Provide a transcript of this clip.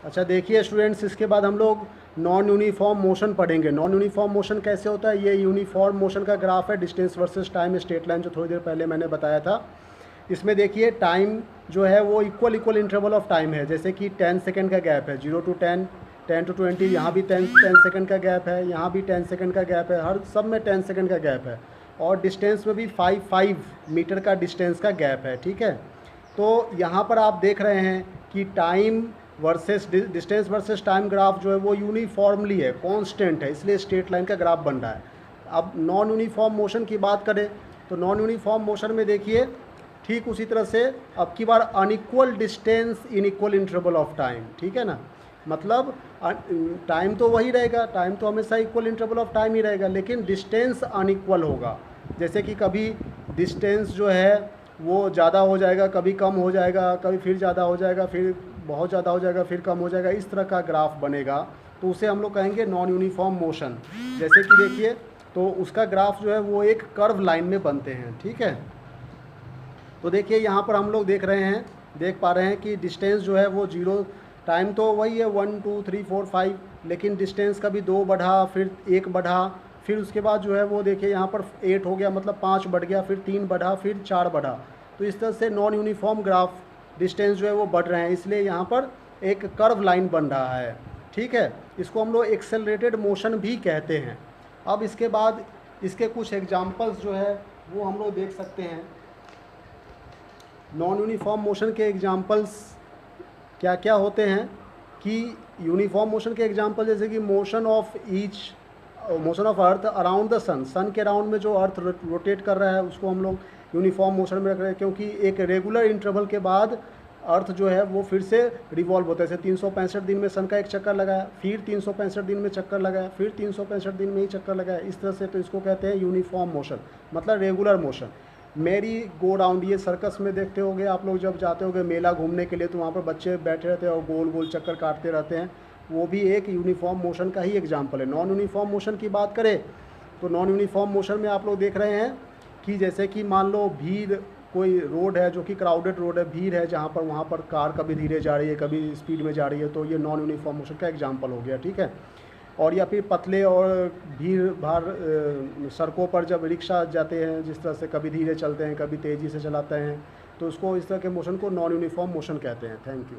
अच्छा देखिए स्टूडेंट्स, इसके बाद हम लोग नॉन यूनिफॉर्म मोशन पढ़ेंगे। नॉन यूनिफॉर्म मोशन कैसे होता है? ये यूनिफॉर्म मोशन का ग्राफ है, distance versus time straight line, जो थोड़ी देर पहले मैंने बताया था। इसमें देखिए टाइम जो है वो equal equal interval of time है, जैसे कि 10 सेकंड का गैप है, 0 to 10, 10 to 20, यहाँ भी 10 सेकंड का गैप है, यहाँ भी 10 सेकंड का गैप है, हर सब में 10 सेकंड का गैप है। और डिस्टेंस में भी 5 मीटर का डिस्टेंस का गैप है, ठीक है। तो यहाँ पर आप देख रहे हैं कि time versus distance versus time graph जो है वो यूनिफॉर्मली है, कांस्टेंट है, इसलिए स्ट्रेट लाइन का ग्राफ बन रहा है। अब नॉन यूनिफॉर्म मोशन की बात करें तो नॉन यूनिफॉर्म मोशन में देखिए ठीक उसी तरह से अब की बार unequal distance in equal interval of time, ठीक है ना। मतलब टाइम तो वही रहेगा, टाइम तो हमेशा इक्वल इंटरवल ऑफ टाइम ही रहेगा, लेकिन डिस्टेंस अनइक्वल होगा। जैसे कि कभी डिस्टेंस जो है वो ज़्यादा हो जाएगा, कभी कम हो जाएगा, कभी फिर ज़्यादा हो जाएगा, फिर बहुत ज़्यादा हो जाएगा, फिर कम हो जाएगा, इस तरह का ग्राफ बनेगा। तो उसे हम लोग कहेंगे नॉन यूनिफॉर्म मोशन। जैसे कि देखिए तो उसका ग्राफ जो है वो एक कर्व लाइन में बनते हैं, ठीक है। तो देखिए यहाँ पर हम लोग देख पा रहे हैं कि डिस्टेंस जो है वो जीरो, टाइम तो वही है 1 2 3 4 5, लेकिन डिस्टेंस कभी 2 बढ़ा, फिर 1 बढ़ा, फिर उसके बाद जो है वो देखिए यहाँ पर 8 हो गया, मतलब 5 बढ़ गया, फिर 3 बढ़ा, फिर 4 बढ़ा। तो इस तरह से नॉन यूनिफॉर्म ग्राफ डिस्टेंस जो है वो बढ़ रहे हैं, इसलिए यहाँ पर एक कर्व लाइन बन रहा है, ठीक है। इसको हम लोग एक्सेलरेटेड मोशन भी कहते हैं। अब इसके बाद इसके कुछ एग्जाम्पल्स जो है वो हम लोग देख सकते हैं। नॉन यूनिफॉर्म मोशन के एग्जांपल्स क्या क्या होते हैं कि यूनिफॉर्म मोशन के एग्जांपल जैसे कि motion of earth around the sun, sun के अराउंड में जो अर्थ रोटेट कर रहा है उसको हम लोग यूनिफॉर्म मोशन में रख रहे हैं, क्योंकि एक रेगुलर इंटरवल के बाद अर्थ जो है वो फिर से रिवॉल्व होता है। जैसे 365 दिन में सन का एक चक्कर लगाया, फिर 365 दिन में चक्कर लगाया, फिर 365 दिन में ही चक्कर लगाया, इस तरह से। तो इसको कहते हैं यूनिफॉर्म मोशन, मतलब रेगुलर मोशन। मेरी गो राउंड, ये सर्कस में देखते होंगे आप लोग, जब जाते होंगे मेला घूमने के लिए तो वहाँ पर बच्चे बैठे रहते हैं और गोल गोल चक्कर काटते रहते हैं, वो भी एक यूनिफॉर्म मोशन का ही एग्जांपल है। नॉन यूनिफॉर्म मोशन की बात करें तो नॉन यूनिफॉर्म मोशन में आप लोग देख रहे हैं कि जैसे कि मान लो भीड़, कोई रोड है जो कि क्राउडेड रोड है, भीड़ है जहाँ पर, वहाँ पर कार कभी धीरे जा रही है, कभी स्पीड में जा रही है, तो ये नॉन यूनिफॉर्म मोशन का एग्जांपल हो गया, ठीक है। और या फिर पतले और भीड़ भाड़ सड़कों पर जब रिक्शा जाते हैं, जिस तरह से कभी धीरे चलते हैं, कभी तेज़ी से चलाते हैं, तो उसको, इस तरह के मोशन को नॉन यूनिफॉर्म मोशन कहते हैं। Thank you.